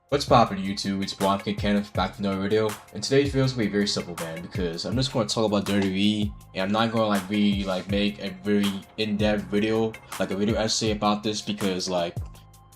What's poppin' YouTube? It's imKingKenneth back with another video. And today's video is gonna be very simple, man, because I'm just gonna talk about WWE and I'm not gonna really make a very in-depth video, like a video essay about this, because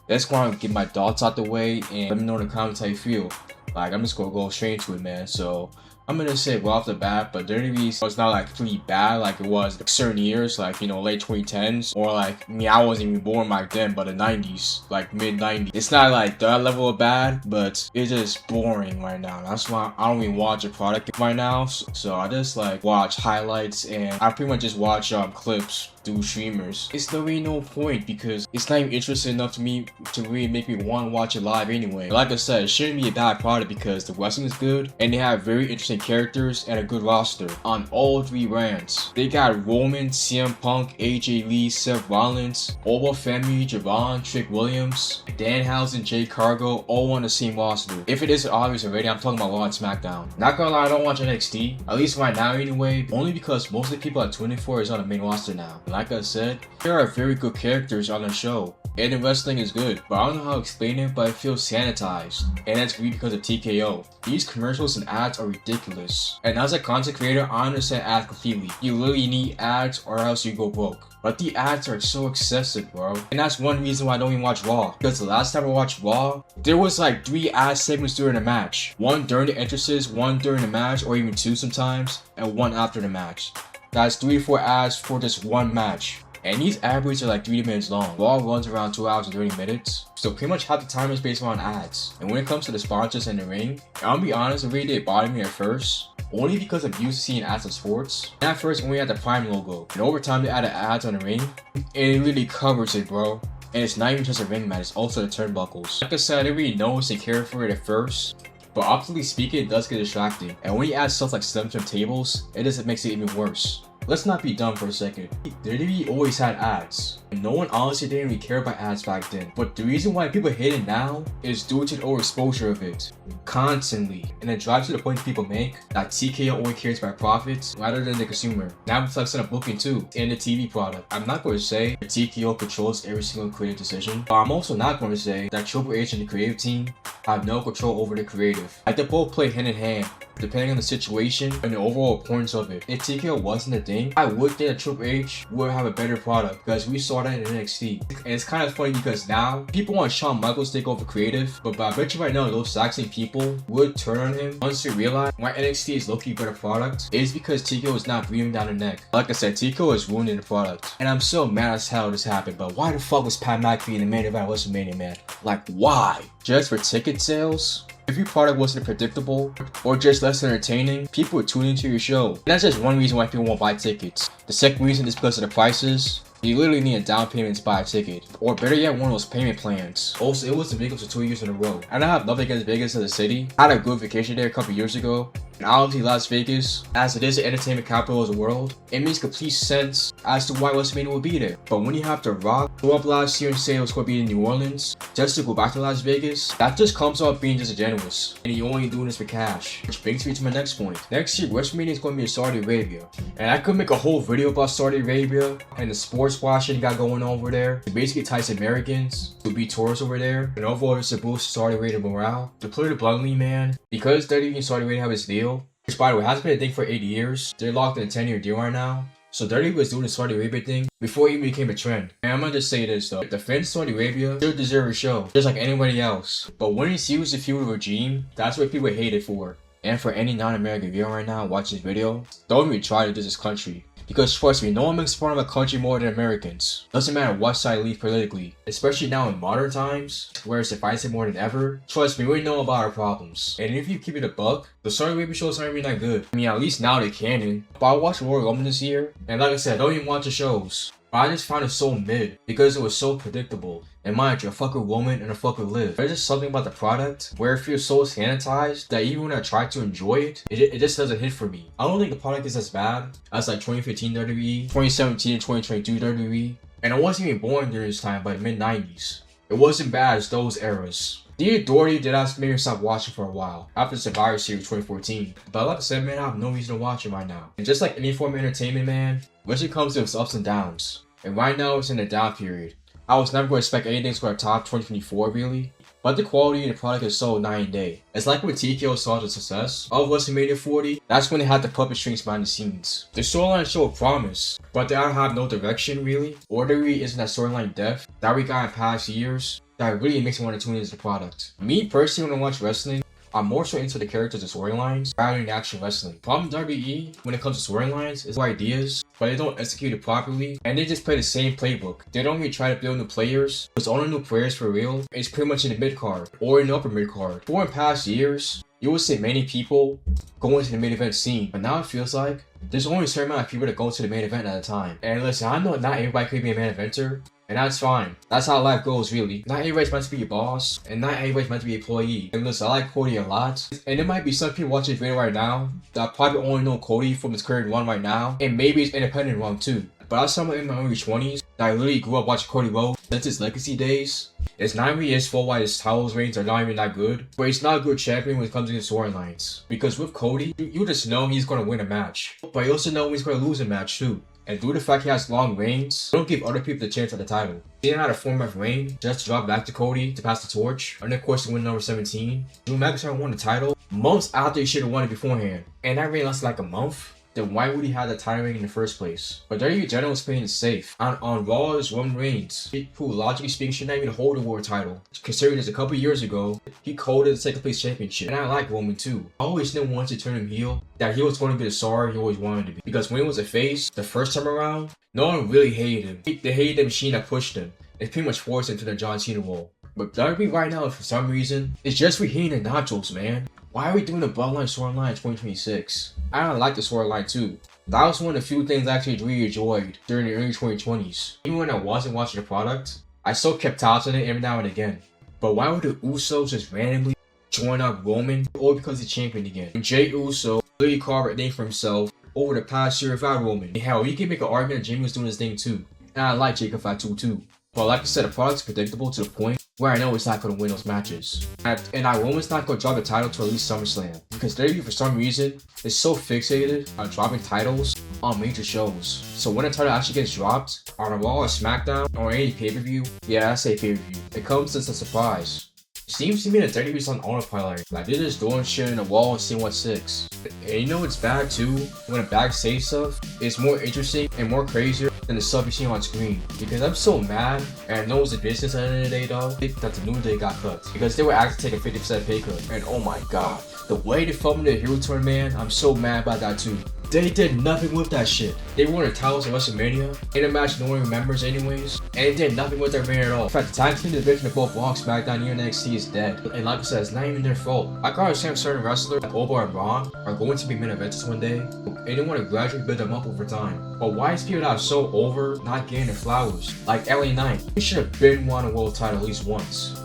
that's gonna get my thoughts out the way and let me know in the comments how you feel. I'm just gonna go straight into it, man. So I'm gonna say right off the bat, but WWE was not pretty bad like it was certain years, late 2010s, or I wasn't even born back then, but the 90s, mid 90s. It's not that level of bad, but it's just boring right now. That's why I don't even watch a product right now. So I just watch highlights and I pretty much just watch clips through streamers. It's really no point because it's not even interesting enough to me to really make me want to watch it live anyway. Like I said, it shouldn't be a bad product because the wrestling is good and they have very interesting characters and a good roster on all three brands. They got Roman, CM Punk, AJ Lee, Seth Rollins, Oba Femi, Javon, Trick Williams, Danhausen, Jay Cargo, all on the same roster. If it isn't obvious already, I'm talking about Raw and SmackDown. Not gonna lie, I don't watch NXT, at least right now anyway, only because most of the people I'm tuning for is on the main roster now. Like I said, there are very good characters on the show, and the wrestling is good, but I don't know how to explain it, but it feels sanitized, and that's weird because of TKO. These commercials and ads are ridiculous, and as a content creator, I understand ads completely. You literally need ads or else you go broke. But the ads are so excessive, bro. And that's one reason why I don't even watch Raw. Because the last time I watched Raw, there was 3 ad segments during the match. One during the entrances, one during the match, or even 2 sometimes, and one after the match. That's 3 to 4 ads for just one match. And these ad reads are 3 minutes long. Raw runs around 2 hours and 30 minutes. So pretty much half the time is based on ads. And when it comes to the sponsors in the ring, I'll be honest, it really did bother me at first. Only because I'm used to seeing ads in sports. And at first only had the Prime logo. And over time they added ads on the ring. And it really covers it, bro. And it's not even just a ring mat, it's also the turnbuckles. Like I said, I didn't really notice and care for it at first. But optically speaking, it does get distracting. And when you add stuff like slims and tables, it just makes it even worse. Let's not be dumb for a second. WWE always had ads. And no one honestly didn't really care about ads back then. But the reason why people hate it now is due to the overexposure of it. Constantly. And it drives to the point people make that TKO only cares about profits rather than the consumer. Now reflects on the booking too, and the TV product. I'm not going to say that TKO controls every single creative decision, but I'm also not going to say that Triple H and the creative team have no control over the creative. They both play hand in hand, depending on the situation and the overall importance of it. If TKO wasn't a thing, I would think that Triple H would have a better product because we saw that in NXT. And it's kind of funny because now people want Shawn Michaels to take over creative, but I bet you right now those exact same people would turn on him once they realize why NXT is low-key better product is because TKO is not breathing down the neck. Like I said, TKO is ruining the product. And I'm so mad as hell this happened, but why the fuck was Pat McAfee in the main event of WrestleMania, man? Why? Just for ticket sales? If your product wasn't predictable or just less entertaining, people would tune into your show. And that's just one reason why people won't buy tickets. The second reason is because of the prices. You literally need a down payment to buy a ticket. Or better yet, one of those payment plans. Also, it was in Vegas for 2 years in a row. And I have nothing against Vegas as a city. I had a good vacation there a couple years ago. And obviously Las Vegas, as it is the entertainment capital of the world, it makes complete sense as to why WrestleMania will be there. But when you have The Rock go up last year and say it was going to be in New Orleans, just to go back to Las Vegas, that just comes off being disingenuous. And you're only doing this for cash. Which brings me to my next point. Next year, WrestleMania is going to be in Saudi Arabia. And I could make a whole video about Saudi Arabia and the sports washing you got going on over there. To basically entice Americans to be tourists over there. And overall, it's to boost Saudi Arabia morale. To put it bluntly, man, because WWE and Saudi Arabia have this deal, which by the way has been a thing for 8 years. They're locked in a 10-year deal right now. So WWE was doing the Saudi Arabia thing before it even became a trend. And I'm gonna just say this though, the fans of Saudi Arabia still deserve a show, just like anybody else. But when it's used to fuel the regime, that's what people hate it for. And for any non-American viewer right now watching this video, don't even try to do this country. Because trust me, no one makes fun of a country more than Americans. Doesn't matter what side you leave politically. Especially now in modern times, where it's divisive more than ever. Trust me, we know about our problems. And if you keep it a buck, the Saudi Arabia shows aren't even that good. I mean, at least now they canon. But I watched Royal Rumble this year, and like I said, I don't even watch the shows. But I just found it so mid because it was so predictable. And mind you, a fucking woman and a fucking live. There's just something about the product where it feels so sanitized that even when I try to enjoy it, it just doesn't hit for me. I don't think the product is as bad as 2015 WWE, 2017 and 2022 WWE. And I wasn't even born during this time, but the mid 90s. It wasn't bad as those eras. The Authority did ask me to stop watching for a while after Survivor Series 2014. But like I said, man, I have no reason to watch it right now. And just like any form of entertainment, man, when it comes to its ups and downs. And right now it's in a down period. I was never going to expect anything to go top 2024 really. But but the quality of the product is so night and day. It's like when TKO saw the success of WrestleMania 40, that's when they had the puppet strings behind the scenes. The storyline showed promise, but they don't have no direction really, or there really isn't that storyline depth that we got in past years that really makes me want to tune into the product. Me personally, when I watch wrestling, I'm more so into the characters and storylines rather than action wrestling. Problem with WWE when it comes to storylines is ideas, but they don't execute it properly, and they just play the same playbook. They don't really try to build new players, because all the new players for real is pretty much in the mid card or in the upper mid card. For in past years, you would see many people go into the main event scene, but now it feels like there's only a certain amount of people that go to the main event at a time. And listen, I know not everybody could be a main eventer, and that's fine. That's how life goes, really. Not everybody's meant to be your boss, and not everybody's meant to be an employee. And listen, I like Cody a lot. And there might be some people watching this video right now that probably only know Cody from his current run right now, and maybe his independent run too. But I was someone in my early 20s that I literally grew up watching Cody Rhodes since his legacy days. It's not really his fault why his titles reigns are not even that good, but he's not a good champion when it comes to the storylines. Because with Cody, you just know he's going to win a match, but you also know he's going to lose a match too. And due to the fact he has long reigns, don't give other people the chance at the title. He didn't have a format of reign, just drop back to Cody to pass the torch, and of course to win number 17. Drew McIntyre won the title months after he should have won it beforehand, and that reign lasted like a month. Then why would he have the title reign in the first place? But WWE General is playing it safe. On Raw is Roman Reigns, who logically speaking should not even hold the world title, considering just a couple years ago he coded the second place championship. And I like Roman too. I always knew once he turned him heel that he was going to be the star he always wanted to be. Because when he was a face the first time around, no one really hated him. They hated the machine that pushed him. It pretty much forced him to the John Cena role. But WWE right now, for some reason, it's just reheating the nachos, man. Why are we doing the Bloodline storyline in 2026? I don't like the storyline too. That was one of the few things I actually really enjoyed during the early 2020s. Even when I wasn't watching the product, I still kept tabs on it every now and again. But why would the Usos just randomly join up Roman, or because he's champion again? And Jey Uso literally carved a name for himself over the past year without Roman. And hell, you can make an argument that Jamie was doing his thing too. And I like Jacob Fatu too. But like I said, the product's predictable to the point where I know it's not going to win those matches. And Roman's not going to drop the title to at least SummerSlam. Because WWE, for some reason, is so fixated on dropping titles on major shows. So when a title actually gets dropped on a Raw or SmackDown or any pay-per-view, yeah, I say pay-per-view, it comes as a surprise. It seems to me that WWE is on autopilot. Like they're just doing shit in the wall and seeing what sticks. And you know it's bad too, when a bag says stuff, it's more interesting and more crazier than the stuff you see on screen. Because I'm so mad, and I know it's a business at the end of the day though, that the New Day got cut. Because they were actually taking 50% pay cut. And oh my god, the way they filmed the Hero Tour, man, I'm so mad about that too. They did nothing with that shit. They won the titles at WrestleMania in a match no one remembers anyways, and they did nothing with their reign at all. In fact, the tag team division of both Raw, SmackDown, and NXT is dead. And like I said, it's not even their fault. I can understand certain wrestlers like Obo and Braun are going to be main eventers one day, and they want to gradually build them up over time. But why is people that are so over not getting their flowers? Like LA Knight, he should have been won a world title at least once.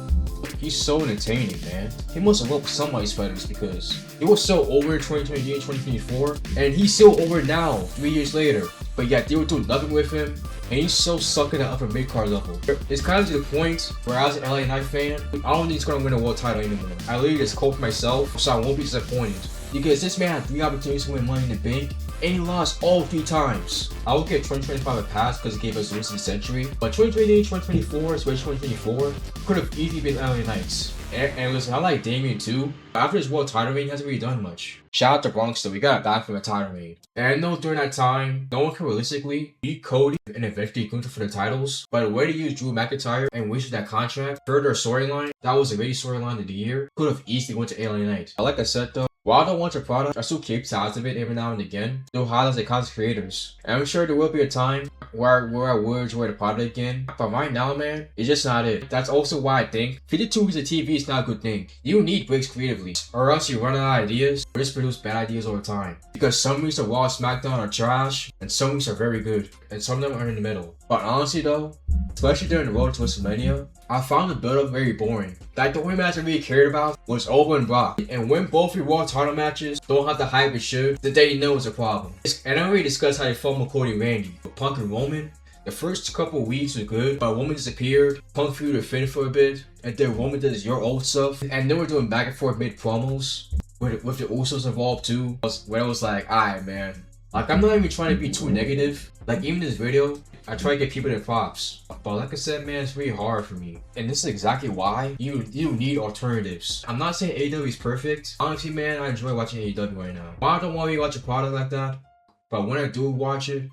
He's so entertaining, man. He must have loved somebody's fighters because he was so over in 2023 and 2024, and he's still over now, 3 years later. But yet they were doing nothing with him, and he's so stuck in the upper mid-card level. It's kind of to the point where as an LA Knight fan, I don't think he's going to win a world title anymore. I literally just called for myself, so I won't be disappointed. Because this man had 3 opportunities to win Money in the Bank, and he lost all 3 times. I will give 2025 a pass because it gave us losing century, but 2028, 2024, especially 2024, could have easily been LA Knights. And listen, I like Damian too. After his world title reign, he hasn't really done much. Shout out to Bronx though, we got it back from a title reign. And I know during that time, no one can realistically beat Cody and eventually Gunther for the titles. But the way they used Drew McIntyre and wasted that contract, further storyline, that was the biggest storyline of the year, could have easily went to LA Knight. Like I said though, while I don't want your product, I still keep tabs of it every now and again. They'll highlight the content creators. And I'm sure there will be a time where I will enjoy the product again. But right now, man, it's just not it. That's also why I think 52 weeks of TV is not a good thing. You need breaks creatively, or else you run out of ideas, or just produce bad ideas all the time. Because some weeks of Raw and SmackDown are trash, and some weeks are very good, and some of them are in the middle. But honestly though, especially during the road to WrestleMania, I found the build-up very boring. Like the only match I really cared about was Obo and Brock. And when both your Raw title matches don't have the hype it should, then they know it's a problem. And I already discussed how they fumbled Cody and Randy. But Punk and Roman, the first couple of weeks were good, but Roman disappeared, Punk feuded with Finn for a bit, and then Roman did his your old stuff, and then we're doing back and forth mid promos with the Usos involved too. Where it was like, alright man, like I'm not even trying to be too negative. Like even this video, I try to get people their props. But like I said, man, it's really hard for me. And this is exactly why you need alternatives. I'm not saying AEW is perfect. Honestly, man, I enjoy watching AEW right now. But I don't want to watch a product like that. But when I do watch it,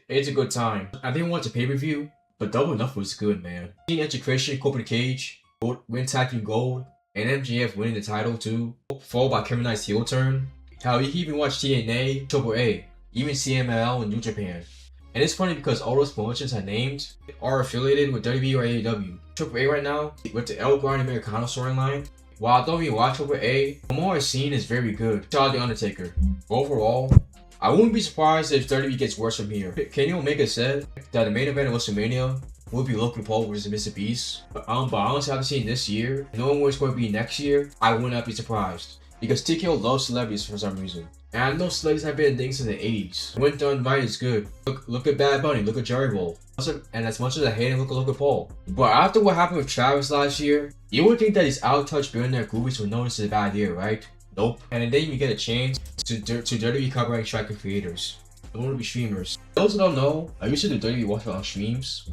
it's a good time. I didn't watch a pay-per-view, but Double Enough was good, man. Seeing Edge Christian, Corbin Cage, win tag team gold, and MJF winning the title too, followed by Kevin Knight's heel turn. Hell, you can even watch TNA, AAA, even CMLL and New Japan. And it's funny because all those promotions I named are affiliated with WWE or AEW. AAA right now, with the El Gran Americano storyline, while I don't even watch AAA, the more I've seen is very good. Shout out The Undertaker. Overall, I wouldn't be surprised if WWE gets worse from here. Kenny Omega said that the main event of WrestleMania would be Logan Paul versus Mr. Beast. But honestly, after seeing this year, knowing what it's going to be next year, I would not be surprised. Because TKO loves celebrities for some reason. And I know celebrities have been things in the 80s. When done right, it's good. Look at Bad Bunny, look at Jerry Bowl. And as much as I hate him, look at Logan Paul. But after what happened with Travis last year, you would think that these out-of-touch billionaire groupies would know this is a bad idea, right? Nope. And then you get a chance to WWE copyright striking creators. They want to be streamers. Those who don't know, I used to do WWE watch on streams.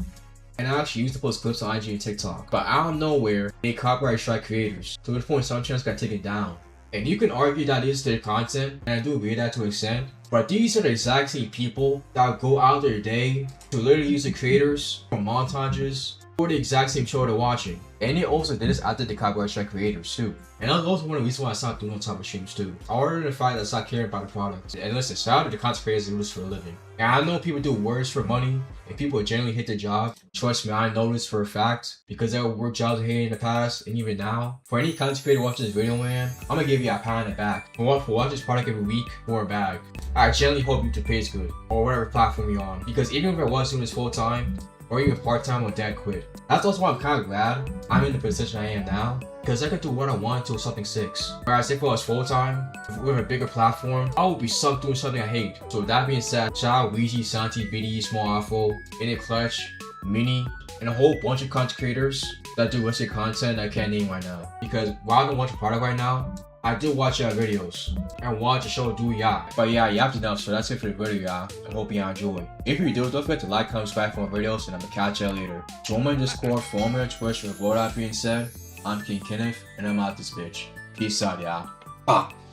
And I actually used to post clips on IG and TikTok. But out of nowhere, they copyright strike creators. To the point some channels got taken down. And you can argue that is their content, and I do agree with that to an extent. But these are the exact same people that go out their day to literally use the creators for montages for the exact same show they're watching. And they also did this after the copyright strike creators too. And that's also one of the reasons why I stopped doing those type of streams too. I ordered the fact that I stopped caring about the product. And listen, shout out to the content creators that do this for a living. And I know people do words for money, and people generally hit their job. Trust me, I know this for a fact, because I worked jobs here in the past, and even now. For any content creator watching this video, man, I'm gonna give you a pat on the back. For watching this product every week or a bag. I generally hope YouTube pays good, or whatever platform you're on. Because even if I was doing this full time, or even part-time when dad quit. That's also why I'm kind of glad I'm in the position I am now, because I could do what I want until something sticks. Whereas if I was full-time, with a bigger platform, I would be stuck doing something I hate. So with that being said, shout out Weezy, Santi, BD, Small Afro, In It Clutch, Mini, and a whole bunch of content creators that do wrestling content I can't name right now. Because while I don't watch a product right now, I do watch y'all videos and watch the show do y'all. But yeah, yapped enough, so that's it for the video, y'all. I hope y'all enjoy. If you do, don't forget to like, comment, subscribe for more videos, and I'm gonna catch y'all later. Join my Discord, follow me on Twitch. With all that being said, I'm King Kenneth, and I'm out this bitch. Peace out, y'all.